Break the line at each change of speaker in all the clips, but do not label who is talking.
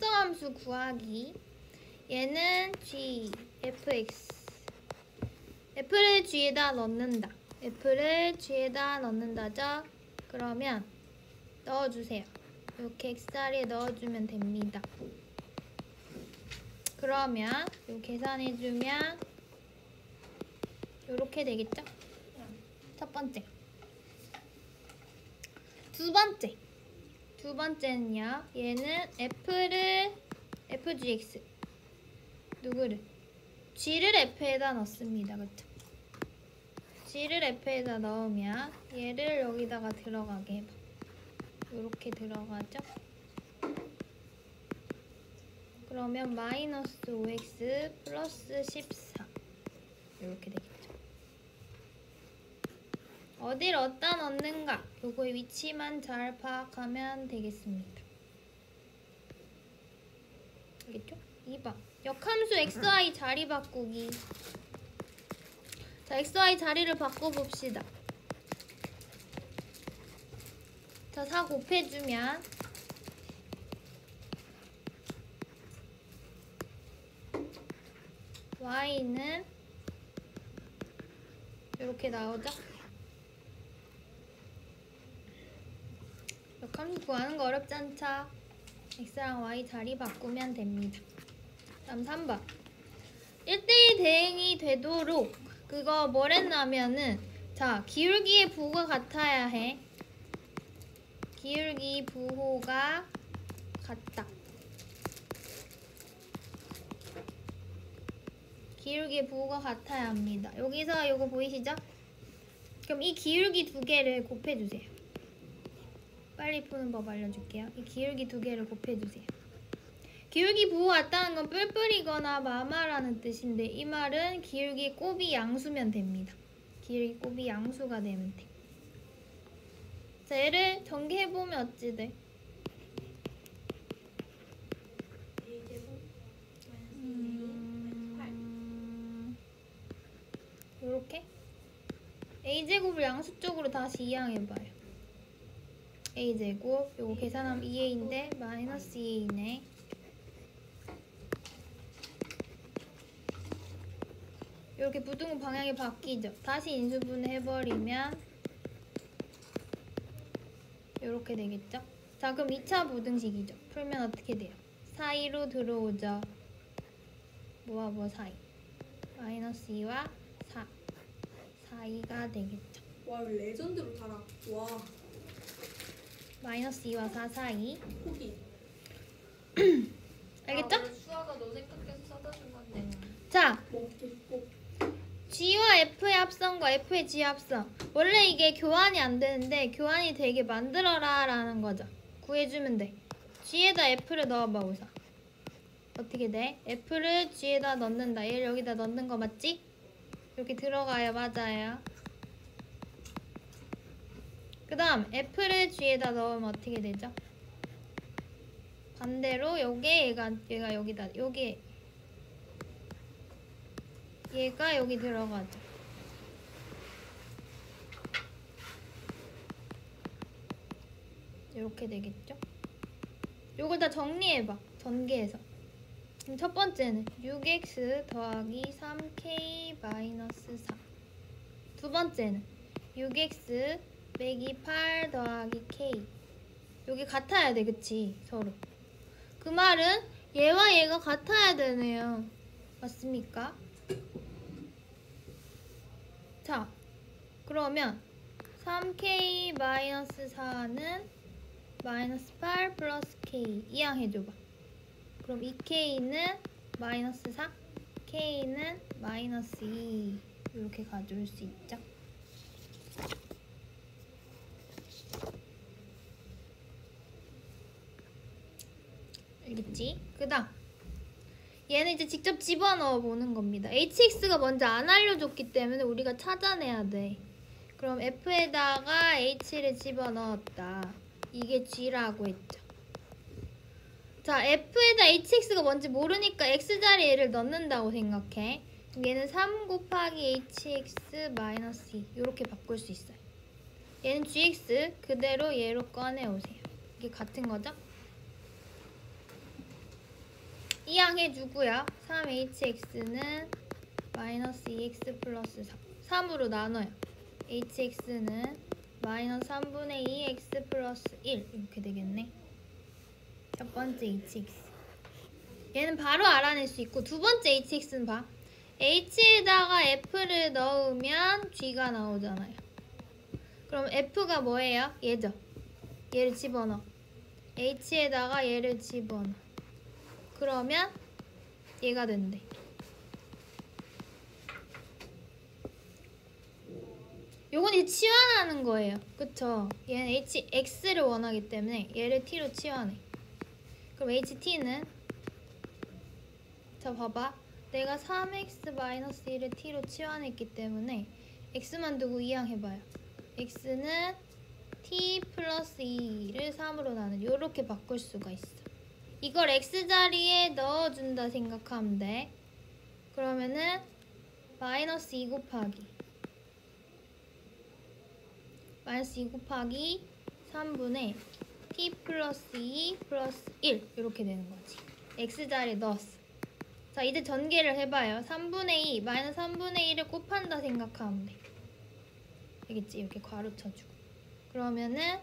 합성함수 구하기. 얘는 g, fx. f를 g에다 넣는다. f를 g에다 넣는다죠. 그러면 넣어주세요. 이렇게 x 자리에 넣어주면 됩니다. 그러면 요 계산해주면 요렇게 되겠죠? 첫 번째. 두 번째는요. 얘는 fgx 누구를? g를 f에다 넣습니다. 그쵸? g를 f에다 넣으면 얘를 여기다가 들어가게 해봐. 요렇게 들어가죠? 그러면 마이너스 5x 플러스 14 이렇게 되겠죠. 어딜 어디다 넣는가? 요거의 위치만 잘 파악하면 되겠습니다. 알겠죠? 2번 역함수 xy 자리 바꾸기. 자, xy 자리를 바꿔봅시다. 자, 4 곱해주면 y는 이렇게 나오죠? 역함수 구하는 거 어렵지 않죠? x랑 y 자리 바꾸면 됩니다. 다음 3번 1대1 대응이 되도록 그거 뭐랬냐면은 자, 기울기의 부호가 같아야 해. 기울기 부호가 같다. 기울기의 부호가 같아야 합니다. 여기서 요거 보이시죠? 그럼 이 기울기 두 개를 곱해주세요. 빨리 푸는 법 알려줄게요. 이 기울기 두 개를 곱해주세요. 기울기 부호 같다는 건 뿔뿔이거나 마마라는 뜻인데 이 말은 기울기 곱이 양수면 됩니다. 기울기 곱이 양수가 되면 돼. 자, 얘를 전개해보면 어찌 돼? 요렇게 a제곱을 양수 쪽으로 다시 이항해봐요. a제곱 요거 계산하면 2a인데 마이너스 2a네. 이렇게 부등호 방향이 바뀌죠. 다시 인수분해 해버리면 이렇게 되겠죠. 자, 그럼 2차 부등식이죠. 풀면 어떻게 돼요? 사이로 들어오죠. 뭐와 뭐 사이? 마이너스 2와 4 사이가 되겠죠.
와, 레전드로 달아. 와.
마이너스 2와 4 사이.
포기.
알겠죠?
수아가 너 생각해서 사다 준 건데.
자,
먹겠고.
G와 F의 합성과 F의 G의 합성. 원래 이게 교환이 안 되는데 교환이 되게 만들어라 라는 거죠. 구해주면 돼. G에다 F를 넣어봐 우선. 어떻게 돼? F를 G에다 넣는다. 얘를 여기다 넣는 거 맞지? 이렇게 들어가요. 맞아요. 그 다음 F를 G에다 넣으면 어떻게 되죠? 반대로 요게 얘가 여기다 요게 얘가 여기 들어가죠. 이렇게 되겠죠? 요걸 다 정리해봐. 전개해서. 그럼 첫 번째는 6x 더하기 3k 마이너스 4. 두 번째는 6x 빼기 8 더하기 k. 여기 같아야 돼, 그치? 서로. 그 말은 얘와 얘가 같아야 되네요. 맞습니까? 자, 그러면 3k 마이너스 4는 마이너스 8 플러스 k 이항해줘봐. 그럼 2k는 마이너스 4, k는 마이너스 2 이렇게 가져올 수 있죠. 알겠지? 그 다음 얘는 이제 직접 집어넣어 보는 겁니다. hx가 먼저 안 알려줬기 때문에 우리가 찾아내야 돼. 그럼 f에다가 h를 집어넣었다. 이게 g라고 했죠. 자, f에다 hx가 뭔지 모르니까 x자리에 얘를 넣는다고 생각해. 그럼 얘는 3 곱하기 hx 마이너스 2 이렇게 바꿀 수 있어요. 얘는 gx 그대로 얘로 꺼내오세요. 이게 같은 거죠? 이항 해주고요. 3hx는 마이너스 2x 플러스 3. 3으로 나눠요. hx는 마이너스 3분의 2x 플러스 1 이렇게 되겠네. 첫 번째 hx. 얘는 바로 알아낼 수 있고 두 번째 hx는 봐. h에다가 f를 넣으면 g가 나오잖아요. 그럼 f가 뭐예요? 얘죠. 얘를 집어넣어. h에다가 얘를 집어넣어. 그러면 얘가 된대. 요건 이제 치환하는 거예요. 그쵸? 얘는 x를 원하기 때문에 얘를 t로 치환해. 그럼 ht는 자 봐봐. 내가 3x-1을 t로 치환했기 때문에 x만 두고 이항해봐요. x는 t 플러스 2를 3으로 나는 요렇게 바꿀 수가 있어. 이걸 x자리에 넣어준다 생각하면 돼. 그러면은 마이너스 2 곱하기 마이너스 2 곱하기 3분의 t 플러스 2 플러스 1 이렇게 되는 거지. x자리에 넣었어. 자 이제 전개를 해봐요. 3분의 2 마이너스 3분의 1을 곱한다 생각하면 돼. 알겠지? 이렇게 괄호 쳐주고. 그러면은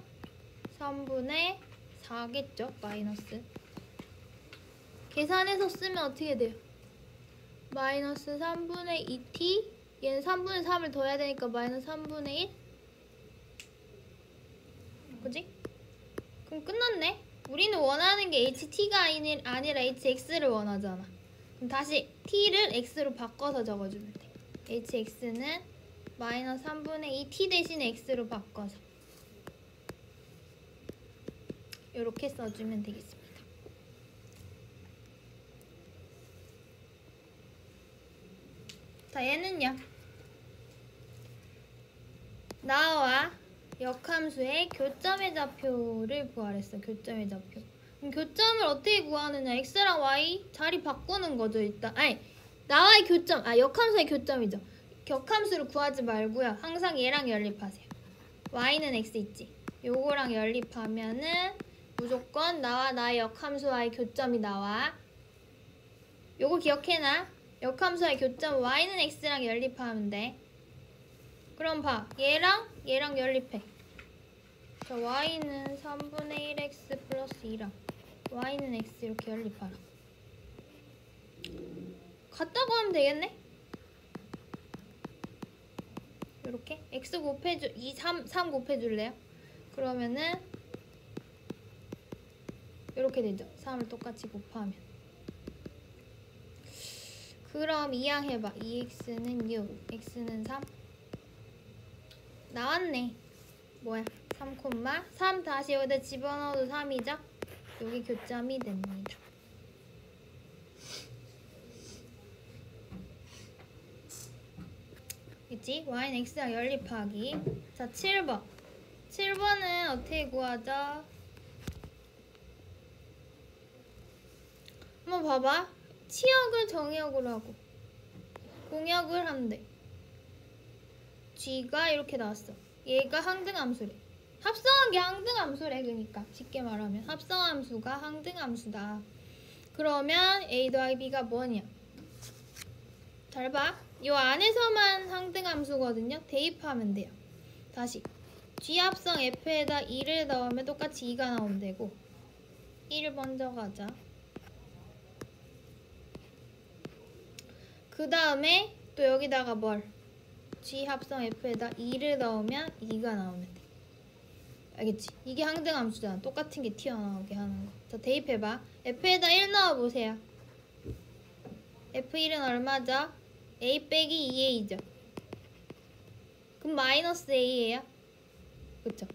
3분의 4겠죠? 마이너스. 계산해서 쓰면 어떻게 돼요? 마이너스 3분의 2t 얘는 3분의 3을 더해야 되니까 마이너스 3분의 1? 그지? 그럼 끝났네? 우리는 원하는 게 ht가 아니라 hx를 원하잖아. 그럼 다시 t를 x로 바꿔서 적어주면 돼. hx는 마이너스 3분의 2t 대신에 x로 바꿔서 이렇게 써주면 되겠습니다. 자 얘는요. 나와 역함수의 교점의 좌표를 구하랬어. 교점의 좌표. 그럼 교점을 어떻게 구하느냐? x랑 y 자리 바꾸는 거죠 일단. 아니 나와의 교점, 역함수의 교점이죠. 격함수를 구하지 말고요. 항상 얘랑 연립하세요. y는 x 있지. 요거랑 연립하면은 무조건 나와 나의 역함수와의 교점이 나와. 요거 기억해놔. 역함수와의 교점 y는 x랑 연립하면 돼. 그럼 봐. 얘랑 연립해. 자, y는 3분의 1x 플러스 2랑 y는 x 이렇게 연립하라. 같다고 하면 되겠네? 이렇게 x 곱해줘 3 곱해줄래요? 그러면은 이렇게 되죠. 3을 똑같이 곱하면. 그럼 이항해봐. 2x는 6, x는 3. 나왔네. 뭐야? 3, 다시 여기다 집어넣어도 3이죠? 여기 교점이 됩니다. 그치? y는 x랑 연립하기. 자, 7번. 7번은 어떻게 구하죠? 한번 봐봐. 치역을 정의역으로 하고 공역을 한대. g가 이렇게 나왔어. 얘가 항등함수래. 합성한 게 항등함수래. 그러니까 쉽게 말하면 합성함수가 항등함수다. 그러면 a 더하기 b가 뭐냐? 잘 봐. 요 안에서만 항등함수거든요. 대입하면 돼요. 다시 g 합성 f에다 2를 넣으면 똑같이 2가 나오면 되고 1을 먼저 가자. 그 다음에 또 여기다가 뭘? g 합성 f에다 2를 넣으면 2가 나오면 돼. 알겠지? 이게 항등함수잖아. 똑같은 게 튀어나오게 하는 거. 자, 대입해봐. f에다 1 넣어보세요. f1은 얼마죠? a 빼기 2a죠. 그럼 마이너스 a예요? 그쵸?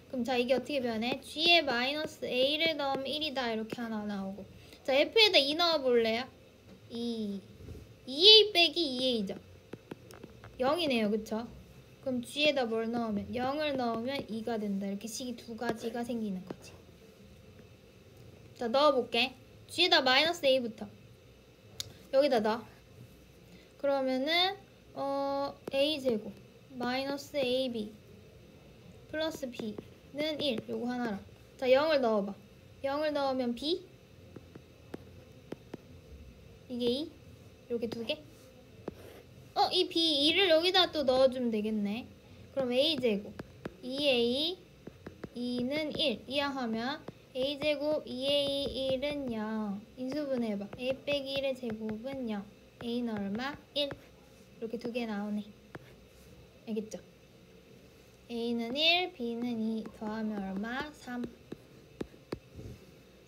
그럼 자 이게 어떻게 변해? g에 마이너스 a를 넣으면 1이다 이렇게 하나 나오고. 자 f에다 2 넣어볼래요? 2a 빼기 2a죠. 0이네요. 그쵸? 그럼 g에다 뭘 넣으면? 0을 넣으면 2가 된다. 이렇게 식이 두 가지가 생기는 거지. 자 넣어볼게. g에다 마이너스 a부터 여기다 넣어. 그러면은 a제곱 마이너스 ab 플러스 b는 1 요거 하나랑. 자 0을 넣어봐. 0을 넣으면 b 이게 2? 이렇게 2개? 이 B 2를 여기다 또 넣어주면 되겠네. 그럼 A제곱 2A 2는 1 이항하면 A제곱 2A 1은 0 인수분해해봐. A 빼기 1의 제곱은 0 A는 얼마? 1 이렇게 2개 나오네. 알겠죠? A는 1 B는 2 더하면 얼마? 3.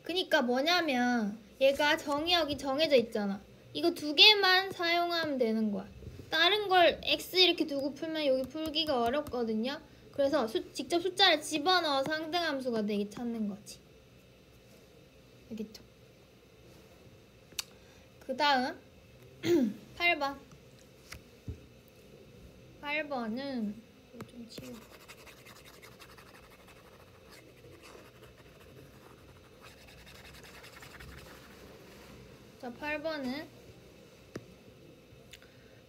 그니까 뭐냐면 얘가 정의역이 정해져 있잖아. 이거 2개만 사용하면 되는 거야. 다른 걸 x 이렇게 두고 풀면 여기 풀기가 어렵거든요. 그래서 직접 숫자를 집어넣어 상등함수가 되게 찾는 거지. 알겠죠? 그 다음 8번 8번은 좀 치우고 자 8번은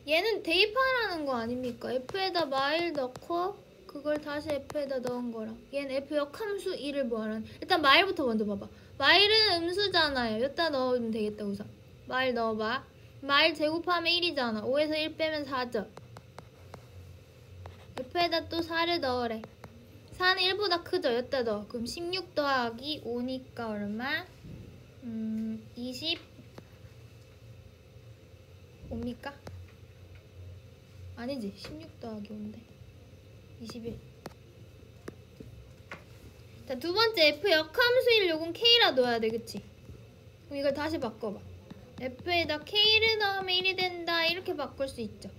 얘는 대입하라는 거 아닙니까? F에다 마일 넣고 그걸 다시 F에다 넣은 거랑 얘는 F 역함수 1을 뭐하라는 일단 마일부터 먼저 봐봐. 마일은 음수잖아요. 여기다 넣으면 되겠다. 우선 마일 넣어봐. 마일 제곱하면 1이잖아. 5에서 1 빼면 4죠. F에다 또 4를 넣으래. 4는 1보다 크죠. 여기다 넣어. 그럼 16 더하기 5니까 얼마? 25입니까? 아니지. 16 더하기 5인데 21. 자, 두 번째 F 역함수일 요건 K라 넣어야 돼. 그치? 그럼 이걸 다시 바꿔봐. F에다 K를 넣으면 1이 된다. 이렇게 바꿀 수 있죠.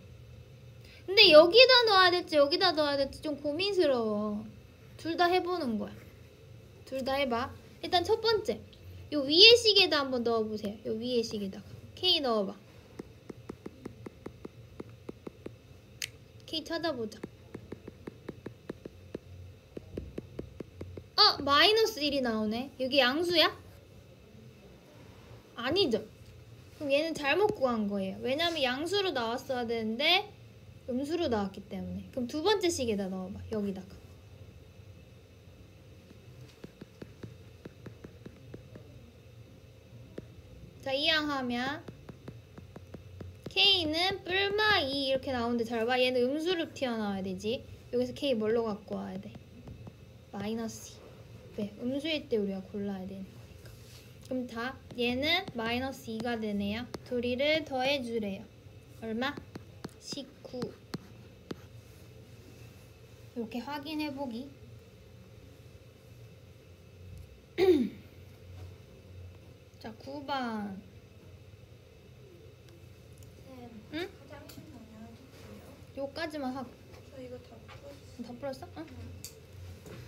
근데 여기다 넣어야 될지 여기다 넣어야 될지 좀 고민스러워. 둘 다 해보는 거야. 둘 다 해봐. 일단 첫 번째 요 위에 식에다 한번 넣어보세요. 요 위에 식에다가 K 넣어봐. K 찾아보자. 마이너스 1이 나오네. 여기 양수야? 아니죠. 그럼 얘는 잘못 구한 거예요. 왜냐면 양수로 나왔어야 되는데 음수로 나왔기 때문에. 그럼 두 번째 식에다 넣어봐. 여기다가. 자, 이항하면 K는 뿔마 2 이렇게 나오는데 잘 봐. 얘는 음수로 튀어나와야 되지. 여기서 K 뭘로 갖고 와야 돼? 마이너스 2. 왜? 음수일 때 우리가 골라야 되는 거니까. 그럼 다 얘는 마이너스 2가 되네요. 둘이를 더해주래요. 얼마? 19. 이렇게 확인해보기. 자, 9번. 응?
화장실 다녀와주세요.
요까지만 하고.
저 이거 다 풀었어요.
다 풀었어? 응?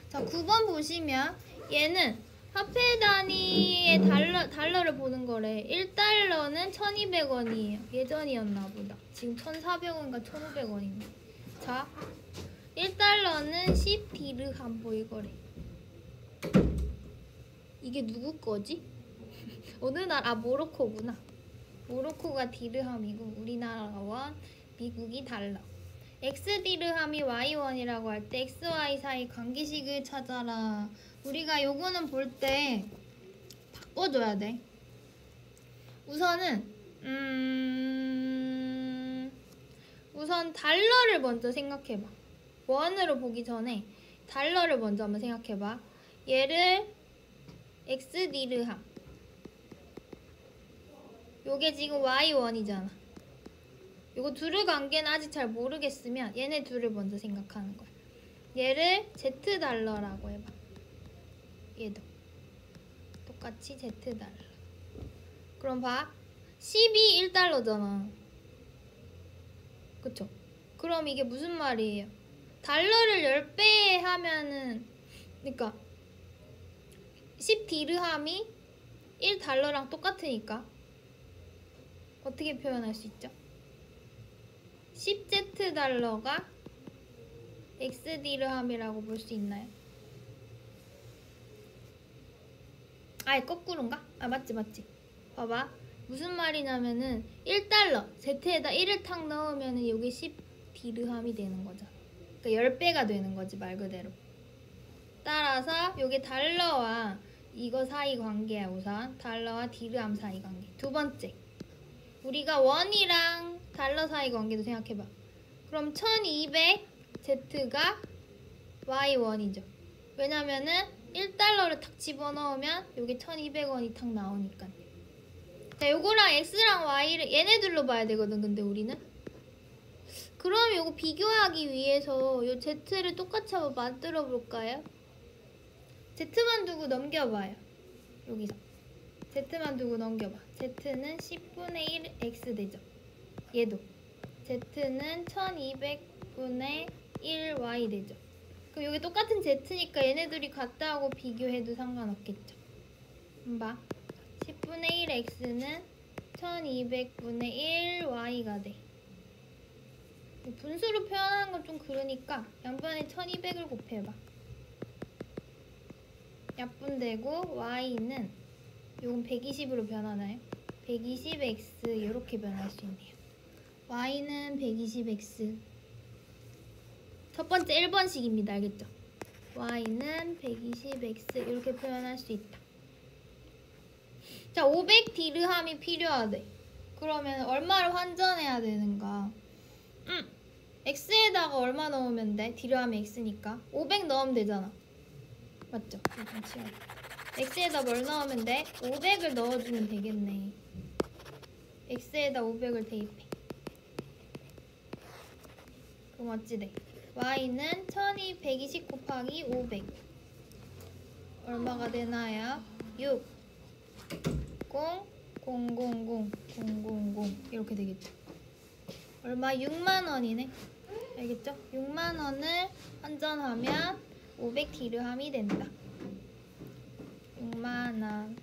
자, 9번 보시면 얘는 화폐 단위의 달러를 보는 거래. 1달러는 1200원이에요. 예전이었나 보다. 지금 1400원인가 1500원인가. 자, 1달러는 10디르함 보이거래. 이게 누구 거지? 어느 나라? 모로코구나. 모로코가 디르함이고 우리나라 원, 미국이 달러. X디르함이 Y원이라고 할 때 XY 사이 관계식을 찾아라. 우리가 요거는 볼 때 바꿔줘야 돼. 우선은 우선 달러를 먼저 생각해봐. 원으로 보기 전에 달러를 먼저 한번 생각해봐. 얘를 X디르함. 요게 지금 Y1이잖아. 요거 둘의 관계는 아직 잘 모르겠으면 얘네 둘을 먼저 생각하는 거야. 얘를 Z달러라고 해봐. 얘도 똑같이 Z달러. 그럼 봐. 10이 1달러잖아. 그쵸? 그럼 이게 무슨 말이에요? 달러를 10배 하면은 그러니까 10디르함이 1달러랑 똑같으니까 어떻게 표현할 수 있죠? 10Z달러가 X디르함이라고 볼 수 있나요? 아예 거꾸로인가? 아 맞지. 봐봐. 무슨 말이냐면은 1달러 Z에다 1을 탁 넣으면은 이게 10디르함이 되는 거죠. 그러니까 10배가 되는 거지 말 그대로. 따라서 이게 달러와 이거 사이 관계야. 우선 달러와 디르함 사이 관계. 두 번째 우리가 원이랑 달러 사이 관계도 생각해봐. 그럼 1200Z가 Y1이죠. 왜냐면은 1달러를 탁 집어넣으면 여기 1200원이 탁 나오니까. 자, 요거랑 X랑 Y를 얘네들로 봐야 되거든. 근데 우리는 그럼 요거 비교하기 위해서 요 Z를 똑같이 한번 만들어 볼까요? Z만 두고 넘겨봐요. 여기서 Z만 두고 넘겨봐. Z는 10분의 1 X 되죠. 얘도 Z는 1200분의 1 Y 되죠. 그럼 여기 똑같은 Z니까 얘네들이 같다고 비교해도 상관없겠죠. 봐. 10분의 1 X는 1200분의 1 Y가 돼. 분수로 표현하는 건 좀 그러니까 양변에 1200을 곱해봐. 약분되고 Y는 요건 120으로 변하나요? 120X 이렇게 변할 수 있네요. Y는 120X. 첫 번째 1번식입니다. 알겠죠? Y는 120X 이렇게 표현할 수 있다. 자, 500디르함이 필요하대. 그러면 얼마를 환전해야 되는가? X에다가 얼마 넣으면 돼? 디르함이 X니까 500 넣으면 되잖아. 맞죠? X에다 뭘 넣으면 돼? 500을 넣어주면 되겠네. X에다 500을 대입해. 그럼 어찌 돼? Y는 1220 곱하기 500 얼마가 되나요? 6 0 0 0 0 0 0 이렇게 되겠죠. 얼마? 6만원이네. 알겠죠? 6만원을 환전하면 500디르함이 된다. 6만원.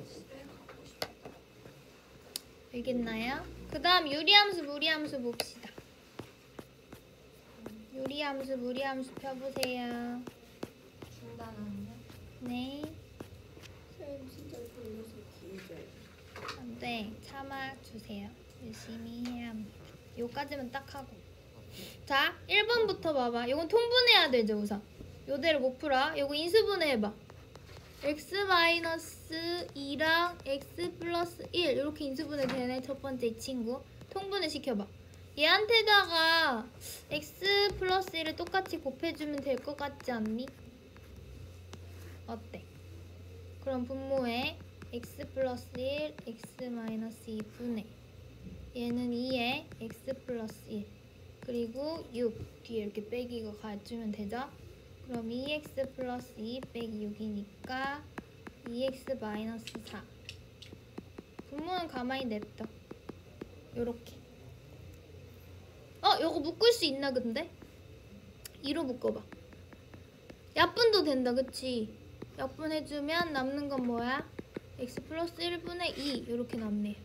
집에 가고 싶다.
알겠나요? 그 다음 유리함수, 무리함수 봅시다. 유리함수, 무리함수 펴보세요.
중단하는데?
네.
쌤 진짜 돌려서 길게.
안 돼. 참아주세요. 열심히 해야 합니다. 요까지만 딱 하고. 자, 1번부터 봐봐. 요건 통분해야 되죠, 우선. 요대로 못 풀어. 요거 인수분해 해봐. x-2랑 x 플러스 1 이렇게 인수분해 되네. 첫 번째 이 친구. 통분해 시켜봐. 얘한테다가 x 플러스 1을 똑같이 곱해주면 될 것 같지 않니? 어때? 그럼 분모에 x 플러스 1, x 마이너스 2분의 얘는 2에 x 플러스 1 그리고 6 뒤에 이렇게 빼기가 가주면 되죠? 그럼 2x 플러스 2 빼기 6이니까 2x 마이너스 4 분모는 가만히 냅둬. 요렇게. 요거 묶을 수 있나 근데? 2로 묶어봐. 약분도 된다 그치? 약분해주면 남는 건 뭐야? x 플러스 1분의 2 이렇게 남네요.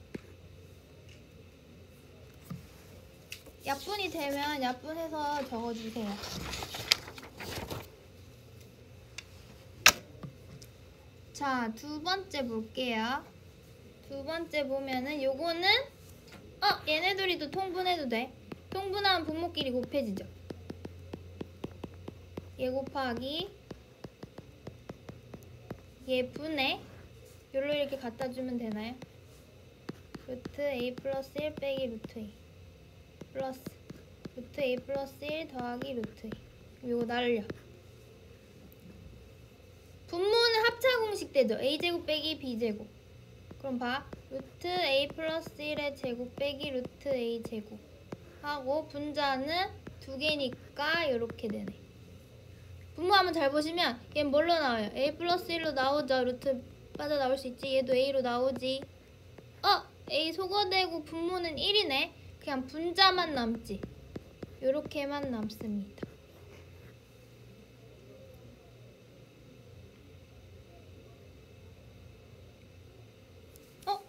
약분이 되면 약분해서 적어주세요. 자, 두 번째 볼게요. 두 번째 보면은 요거는 얘네들이 또 통분해도 돼. 통분하면 분모끼리 곱해지죠. 얘 곱하기 얘 분의 요로 이렇게 갖다 주면 되나요? 루트 a 플러스 1 빼기 루트 a 플러스 루트 a 플러스 1 더하기 루트 a 요거 날려. 분모는 합차 공식 되죠. a제곱 빼기 b제곱. 그럼 봐. 루트 a 플러스 1의 제곱 빼기 루트 a 제곱 하고 분자는 두 개니까 이렇게 되네. 분모 한번 잘 보시면 얘는 뭘로 나와요? a 플러스 1로 나오죠. 루트 빠져나올 수 있지. 얘도 a로 나오지. a 소거되고 분모는 1이네. 그냥 분자만 남지. 요렇게만 남습니다.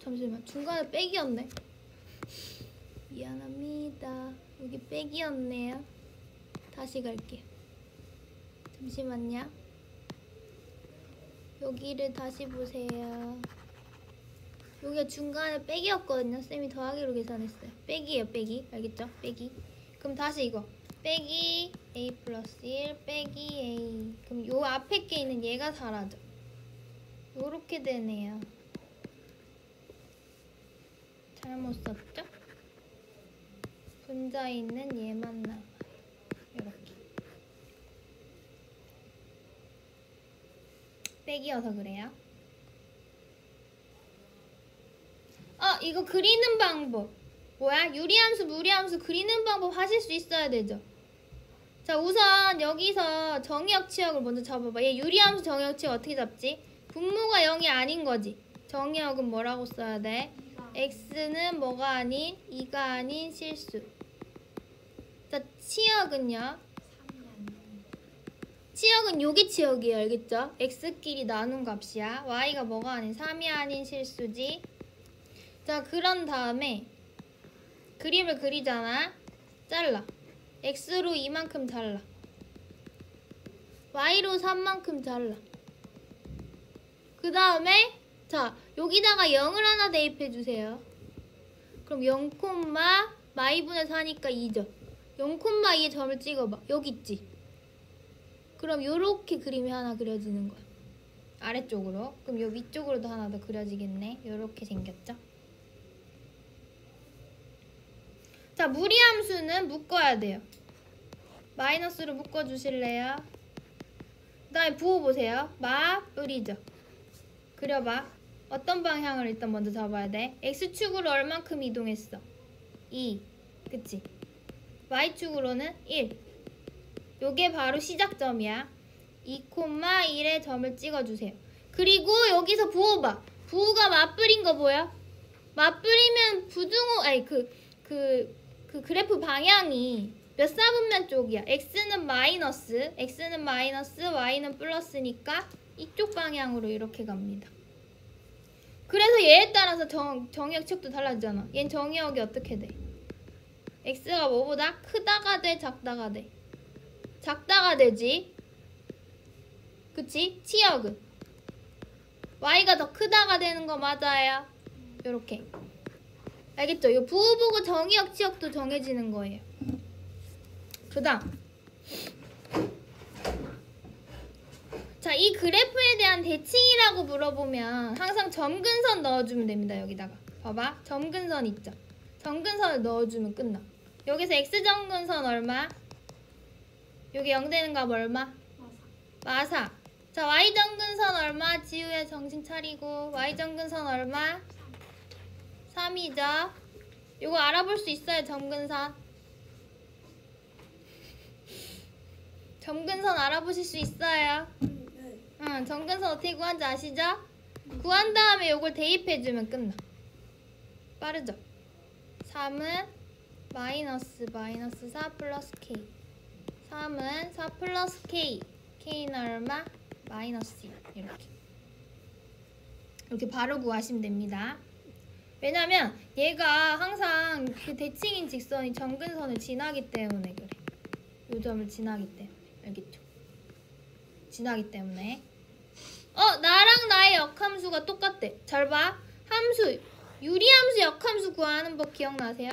잠시만. 중간에 빼기였네. 미안합니다. 여기 빼기였네요. 다시 갈게요. 잠시만요. 여기를 다시 보세요. 여기가 중간에 빼기였거든요. 쌤이 더하기로 계산했어요. 빼기예요, 빼기. 알겠죠? 빼기. 그럼 다시 이거. 빼기 a 플러스 1 빼기 a. 그럼 요 앞에 게 있는 얘가 사라져. 요렇게 되네요. 잘못 썼죠? 분자 있는 얘만 나와요. 요렇게. 빼기여서 그래요. 이거 그리는 방법. 뭐야? 유리함수, 무리함수 그리는 방법 하실 수 있어야 되죠? 자, 우선 여기서 정의역 치역을 먼저 잡아봐. 얘 유리함수 정의역 치역 어떻게 잡지? 분모가 0이 아닌 거지. 정의역은 뭐라고 써야 돼? x는 뭐가 아닌? 2가 아닌 실수. 자, 치역은요? 치역은 여기 치역이에요. 알겠죠? x끼리 나눈 값이야. y가 뭐가 아닌? 3이 아닌 실수지. 자, 그런 다음에 그림을 그리잖아. 잘라. x로 2만큼 잘라. y로 3만큼 잘라. 그 다음에 자, 여기다가 0을 하나 대입해 주세요. 그럼 0, 마이분의 4니까 2죠. 0,2에 점을 찍어봐. 여기 있지. 그럼 요렇게 그림이 하나 그려지는 거야. 아래쪽으로. 그럼 요 위쪽으로도 하나 더 그려지겠네. 요렇게 생겼죠. 자, 무리함수는 묶어야 돼요. 마이너스로 묶어주실래요? 그 다음에 부어보세요. 뿌리죠. 그려봐. 어떤 방향을 일단 먼저 잡아야 돼? x축으로 얼만큼 이동했어? 2. 그치? y축으로는 1. 요게 바로 시작점이야. 2,1에 점을 찍어주세요. 그리고 여기서 부호봐. 부호가 맞불인 거 보여? 맞불이면 부등호, 아니 그 그래프 방향이 몇 사분면 쪽이야? x는 마이너스, y는 플러스니까 이쪽 방향으로 이렇게 갑니다. 그래서 얘에 따라서 정의역 척도 달라지잖아. 얘는 정의역이 어떻게 돼? x가 뭐보다 크다가 돼, 작다가 돼? 작다가 되지. 그치? 치역은 y가 더 크다가 되는 거 맞아요. 요렇게. 알겠죠? 이 부호 보고 정의역, 치역도 정해지는 거예요. 그 다음. 자, 이 그래프에 대한 대칭이라고 물어보면 항상 점근선 넣어주면 됩니다. 여기다가. 봐봐. 점근선 있죠? 점근선을 넣어주면 끝나. 여기서 x점근선 얼마? 여기 0 되는 값 얼마? 마사. 자, y점근선 얼마? 지우야 정신 차리고. y점근선 얼마? 3이죠. 요거 알아볼 수 있어요. 점근선. 점근선 알아보실 수 있어요. 응, 점근선 어떻게 구하는지 아시죠? 구한 다음에 요걸 대입해주면 끝나. 빠르죠? 3은 마이너스 4 플러스 k. 3은 4 플러스 k. k는 얼마? 마이너스 1. 이렇게 바로 구하시면 됩니다. 왜냐면 얘가 항상 그 대칭인 직선이 점근선을 지나기 때문에 그래. 요 점을 지나기 때문에. 알겠죠? 지나기 때문에. 나랑 나의 역함수가 똑같대. 잘 봐. 함수, 유리함수 역함수 구하는 법 기억나세요?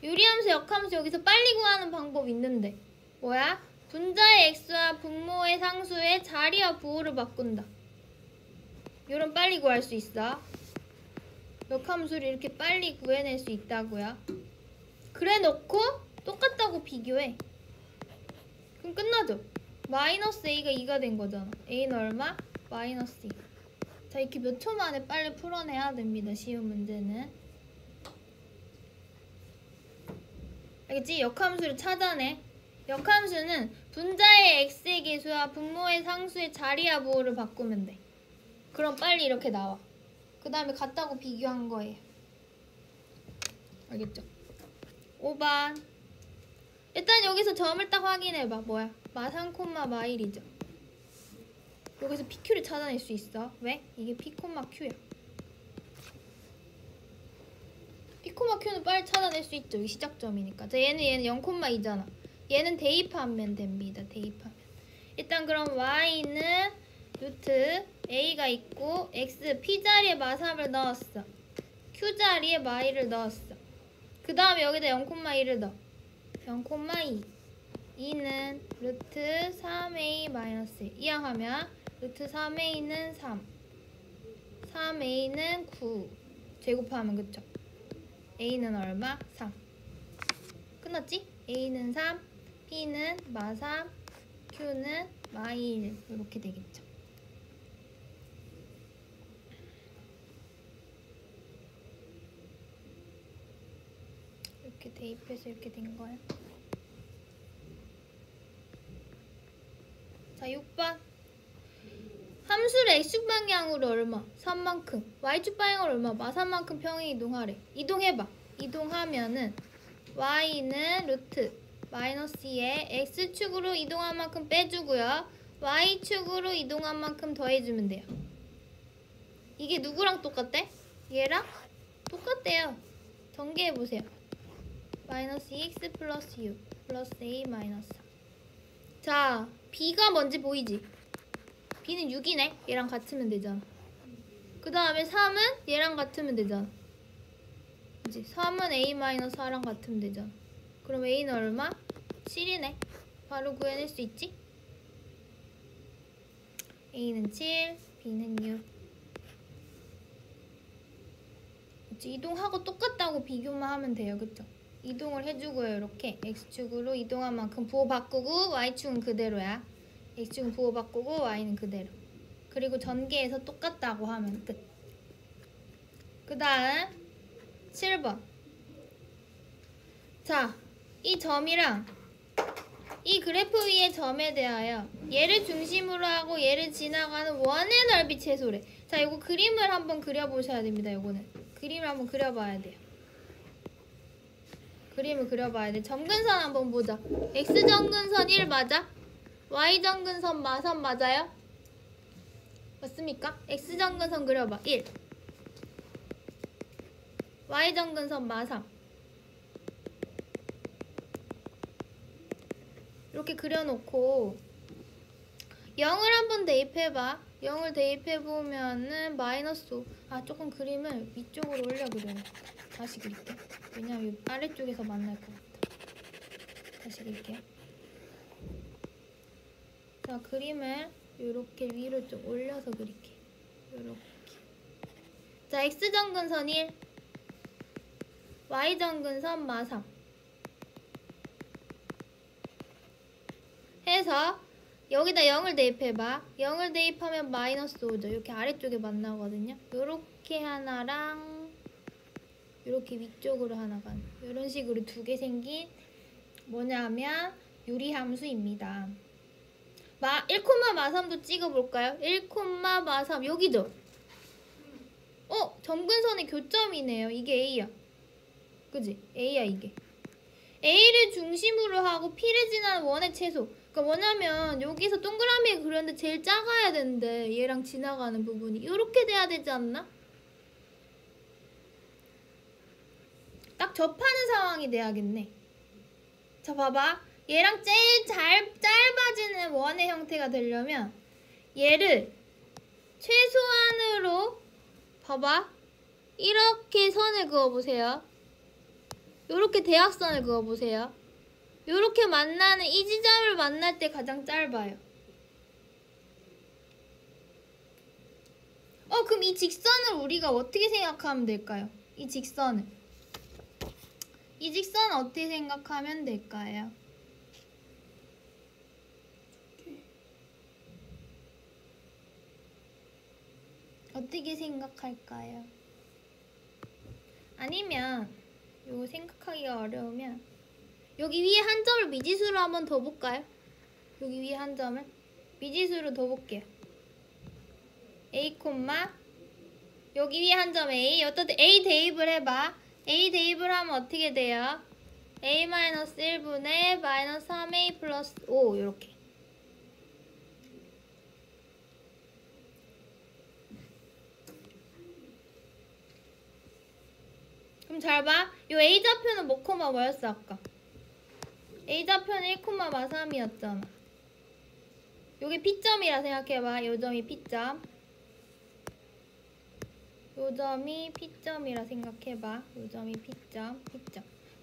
유리함수 역함수 여기서 빨리 구하는 방법 있는데 뭐야? 분자의 x와 분모의 상수의 자리와 부호를 바꾼다. 요런 빨리 구할 수 있어. 역함수를 이렇게 빨리 구해낼 수 있다고요. 그래 놓고 똑같다고 비교해. 그럼 끝나죠? 마이너스 a가 2가 된 거잖아. a는 얼마? 마이너스 2. 자, 이렇게 몇 초 만에 빨리 풀어내야 됩니다. 쉬운 문제는. 알겠지? 역함수를 찾아내. 역함수는 분자의 x의 계수와 분모의 상수의 자리와 부호를 바꾸면 돼. 그럼 빨리 이렇게 나와. 그 다음에 같다고 비교한 거예요. 알겠죠? 5번. 일단 여기서 점을 딱 확인해봐. 뭐야? 마3, 마1이죠. 여기서 PQ를 찾아낼 수 있어. 왜? 이게 P, Q야. P, Q는 빨리 찾아낼 수 있죠. 여기 시작점이니까. 자, 얘는 0, 2잖아. 얘는 대입하면 됩니다. 대입하면. 일단 그럼 y는 루트 a가 있고 x p자리에 마3을 넣었어. q자리에 마이를 넣었어. 그 다음에 여기다 0,2를 넣어. 0,2. 2는 루트 3a 마이너스 1. 이항하면 루트 3a는 3, 3a는 9 제곱하면 그쵸? a는 얼마? 3. 끝났지? a는 3, p는 마3, q는 마1 이렇게 되겠죠. 이렇게 대입해서 이렇게 된 거예요. 자, 6번. 함수를 x축 방향으로 얼마? 3만큼. y축 방향으로 얼마? 마3만큼 평행 이동하래. 이동해봐. 이동하면은 y는 루트 마이너스 2에 x축으로 이동한 만큼 빼주고요. y축으로 이동한 만큼 더해주면 돼요. 이게 누구랑 똑같대? 얘랑? 똑같대요. 전개해보세요. 마이너스 2x 플러스 6 플러스 a 마이너스 4. 자, b가 뭔지 보이지? b는 6이네. 얘랑 같으면 되잖아. 그 다음에 3은 얘랑 같으면 되잖아. 그치? 3은 a-4랑 같으면 되잖아. 그럼 a는 얼마? 7이네. 바로 구해낼 수 있지? a는 7, b는 6. 그치? 이동하고 똑같다고 비교만 하면 돼요. 그쵸? 이동을 해주고요. 이렇게 x축으로 이동한 만큼 부호 바꾸고 y축은 그대로야. x축은 부호 바꾸고 y는 그대로. 그리고 전개해서 똑같다고 하면 끝. 그 다음 7번. 자, 이 점이랑 이 그래프 위의 점에 대하여 얘를 중심으로 하고 얘를 지나가는 원의 넓이 최소래. 자, 이거 그림을 한번 그려보셔야 됩니다. 요거는 그림을 한번 그려봐야 돼요. 그림을 그려봐야 돼. 점근선 한번 보자. x점근선 1 맞아? y점근선 마3 맞아요? 맞습니까? x점근선 그려봐. 1. y점근선 마3. 이렇게 그려놓고 0을 한번 대입해봐. 0을 대입해보면은 마이너스 5. 아, 조금 그림을 위쪽으로 올려 그려요. 다시 그릴게. 왜냐면 이 아래쪽에서 만날 것 같아. 다시 그릴게요. 자, 그림을 이렇게 위로 좀 올려서 그릴게. 이렇게. 자, x점근선 1, y점근선 마3 해서 여기다 0을 대입해봐. 0을 대입하면 마이너스 5죠. 이렇게 아래쪽에 만나거든요. 이렇게 하나랑 이렇게 위쪽으로 하나 가는 이런 식으로 두 개 생긴 뭐냐면 유리함수입니다. 1,마3도 찍어볼까요? 1,마3 여기죠? 점근선의 교점이네요. 이게 A야. 그지? A야 이게. A를 중심으로 하고 P를 지나는 원의 최소. 그러니까 뭐냐면 여기서 동그라미 그렸는데 제일 작아야 되는데 얘랑 지나가는 부분이 이렇게 돼야 되지 않나? 딱 접하는 상황이 돼야겠네. 자, 봐봐. 얘랑 제일 짧아지는 원의 형태가 되려면 얘를 최소한으로 봐봐. 이렇게 선을 그어보세요. 요렇게 대각선을 그어보세요. 요렇게 만나는 이 지점을 만날 때 가장 짧아요. 그럼 이 직선을 우리가 어떻게 생각하면 될까요? 이 직선은 어떻게 생각하면 될까요? 어떻게 생각할까요? 아니면 요거 생각하기가 어려우면 여기 위에 한 점을 미지수로 한번 더 볼까요? 여기 위에 한 점을 미지수로 더 볼게요. A, 여기 위에 한 점 A. 어떻게 A 대입을 해봐. A 대입을 하면 어떻게 돼요? A-1분의 마이너스 3A 플러스 5 이렇게. 그럼 잘 봐. 요 A좌표는 뭐였어 아까? A좌표는 1,마3이었잖아. 요게 P점이라 생각해봐. 요 점이 P점. 요 점이 P점이라 생각해봐. 요 점이 P점.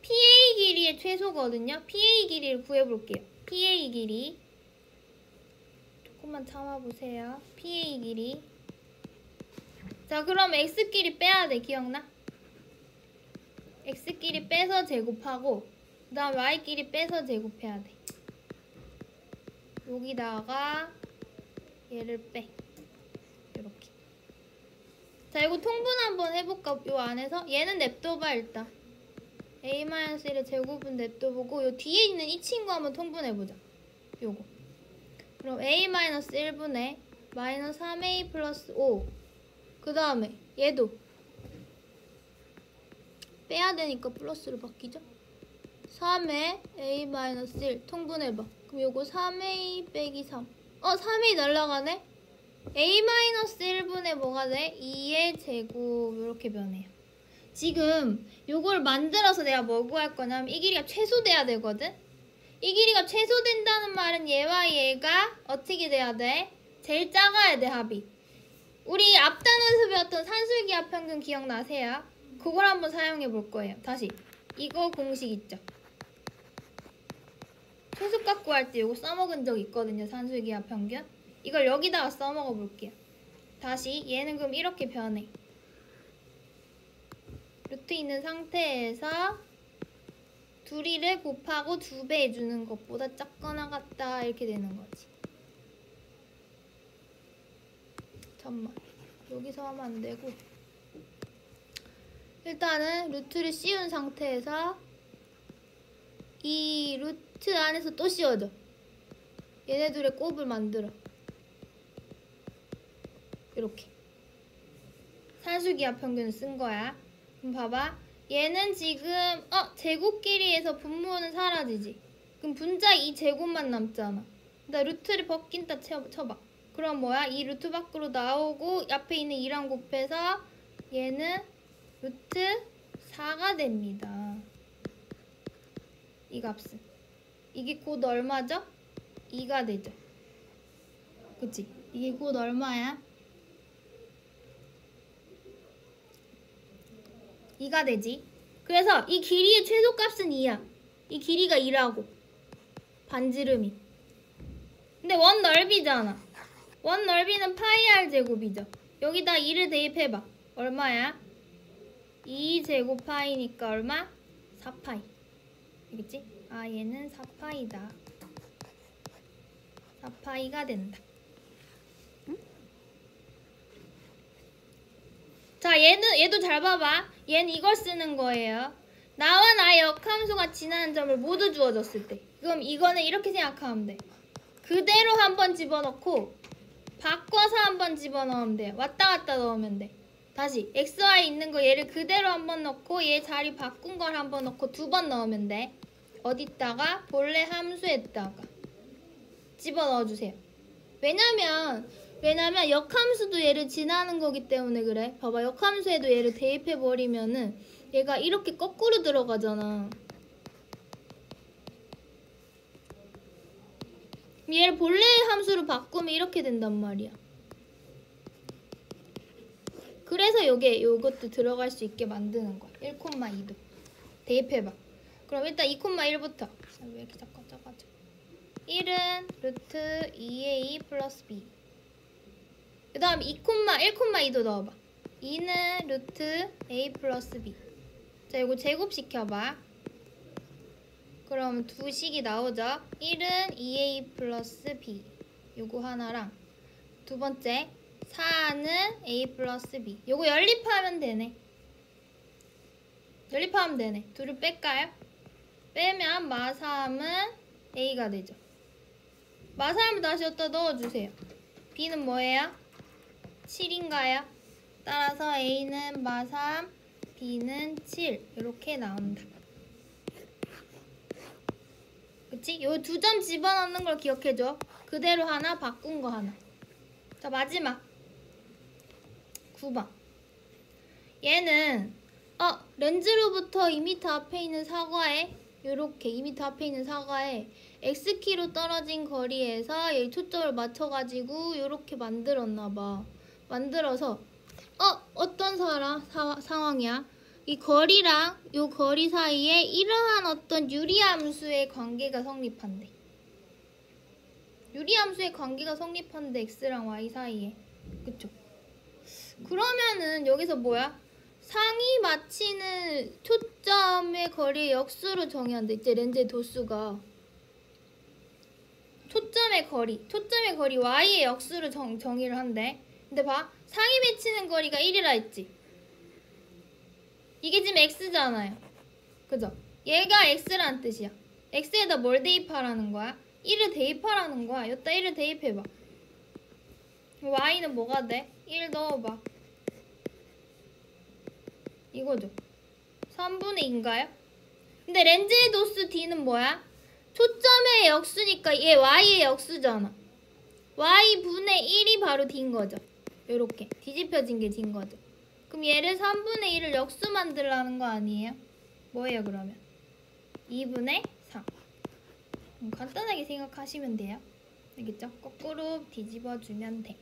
PA 길이의 최소거든요. PA 길이를 구해볼게요. PA 길이 조금만 참아보세요. PA 길이. 자, 그럼 X끼리 빼야 돼. 기억나? X끼리 빼서 제곱하고 그 다음 Y끼리 빼서 제곱해야 돼. 여기다가 얘를 빼. 이렇게. 자, 이거 통분 한번 해볼까? 요 안에서 얘는 냅둬봐. 일단 A-1의 제곱은 냅둬보고 요 뒤에 있는 이 친구 한번 통분해보자. 요거. 그럼 A-1분의 마이너스 3A 플러스 5. 그 다음에 얘도 빼야 되니까 플러스로 바뀌죠? 3에 A-1 통분해봐. 그럼 요거 3A 빼기 3. 3A 날라가네? A-1분의 뭐가 돼? 2의 제곱. 이렇게 변해요. 지금 요걸 만들어서 내가 뭐 구할 거냐면 이 길이가 최소돼야 되거든? 이 길이가 최소된다는 말은 얘와 얘가 어떻게 돼야 돼? 제일 작아야 돼, 합이. 우리 앞 단원에서 배웠던 산술기하 평균 기억나세요? 그걸 한번 사용해 볼 거예요. 다시. 이거 공식 있죠? 최소값 구할 때 이거 써먹은 적 있거든요. 산술기하 평균. 이걸 여기다가 써먹어 볼게요. 다시. 얘는 그럼 이렇게 변해. 루트 있는 상태에서 둘이를 곱하고 2배 해주는 것보다 작거나 같다 이렇게 되는 거지. 잠깐만. 여기서 하면 안 되고 일단은 루트를 씌운 상태에서 이 루트 안에서 또 씌워줘. 얘네들의 곱을 만들어. 이렇게 산술기하 평균을 쓴 거야. 그럼 봐봐. 얘는 지금 제곱 길이에서 분모는 사라지지. 그럼 분자 이 제곱만 남잖아. 나 루트를 벗긴다 쳐봐. 그럼 뭐야? 이 루트 밖으로 나오고 앞에 있는 2랑 곱해서 얘는 루트 4가 됩니다. 이 값은. 이게 곧 얼마죠? 2가 되죠. 그치? 이게 곧 얼마야? 2가 되지. 그래서 이 길이의 최소값은 2야. 이 길이가 2라고. 반지름이. 근데 원 넓이잖아. 원 넓이는 파이 r 제곱이죠. 여기다 2를 대입해봐. 얼마야? 2제곱 파이니까 얼마? 4파이. 알겠지? 얘는 4파이다. 4파이가 된다. 응? 자, 얘도 잘 봐봐. 얘는 이걸 쓰는 거예요. 나와 나의 역함수가 지나는 점을 모두 주어졌을 때. 그럼 이거는 이렇게 생각하면 돼. 그대로 한번 집어넣고 바꿔서 한번 집어넣으면 돼. 왔다 갔다 넣으면 돼. 다시 XY 있는 거 얘를 그대로 한번 넣고 얘 자리 바꾼 걸 한번 넣고 2번 넣으면 돼. 어디다가? 본래 함수에다가 집어넣어주세요. 왜냐면 역함수도 얘를 지나는 거기 때문에 그래. 봐봐. 역함수에도 얘를 대입해버리면은 얘가 이렇게 거꾸로 들어가잖아. 얘를 본래 함수로 바꾸면 이렇게 된단 말이야. 그래서 요것도 들어갈 수 있게 만드는 거야. 1,2도 대입해봐. 그럼 일단 2,1부터. 왜 이렇게 자꾸 작아져? 1은 루트 2a 플러스 b. 그 다음 1,2도 넣어봐. 2는 루트 a 플러스 b. 자, 이거 제곱시켜봐. 그럼 두 식이 나오죠? 1은 2a 플러스 b. 요거 하나랑 두 번째 4는 a 플러스 b. 요거 연립하면 되네. 연립하면 되네. 둘을 뺄까요? 빼면 마3은 a가 되죠. 마3을 다시 여기다 넣어주세요. b는 뭐예요? 7인가요? 따라서 a는 마3, b는 7. 이렇게 나온다. 그치? 요 2점 집어넣는 걸 기억해줘. 그대로 하나, 바꾼 거 하나. 자, 마지막 9번. 얘는 렌즈로부터 2m 앞에 있는 사과에 요렇게 2m 앞에 있는 사과에 X키로 떨어진 거리에서 얘 초점을 맞춰가지고 요렇게 만들었나봐. 만들어서 어떤 상황이야? 이 거리랑 요 거리 사이에 이러한 어떤 유리함수의 관계가 성립한대. 유리함수의 관계가 성립하는데 x랑 y 사이에. 그쵸? 그러면은 여기서 뭐야? 상이 맞히는 초점의 거리 역수로 정해야 돼. 이제 렌즈의 도수가 초점의 거리 y의 역수로 정의를 한대. 근데 봐, 상이 맺히는 거리가 1이라 했지. 이게 지금 x잖아요. 그죠? 얘가 x라는 뜻이야. x에다 뭘 대입하라는 거야? 1을 대입하라는 거야. 여기다 1을 대입해봐. y는 뭐가 돼? 1 넣어봐. 이거죠. 3분의 2인가요? 근데 렌즈의 도수 d는 뭐야? 초점의 역수니까 얘 y의 역수잖아. y분의 1이 바로 d인 거죠. 요렇게 뒤집혀진 게 d인 거죠. 그럼 얘를 3분의 1을 역수 만들라는 거 아니에요? 뭐예요 그러면? 2분의 3. 간단하게 생각하시면 돼요. 알겠죠? 거꾸로 뒤집어주면 돼.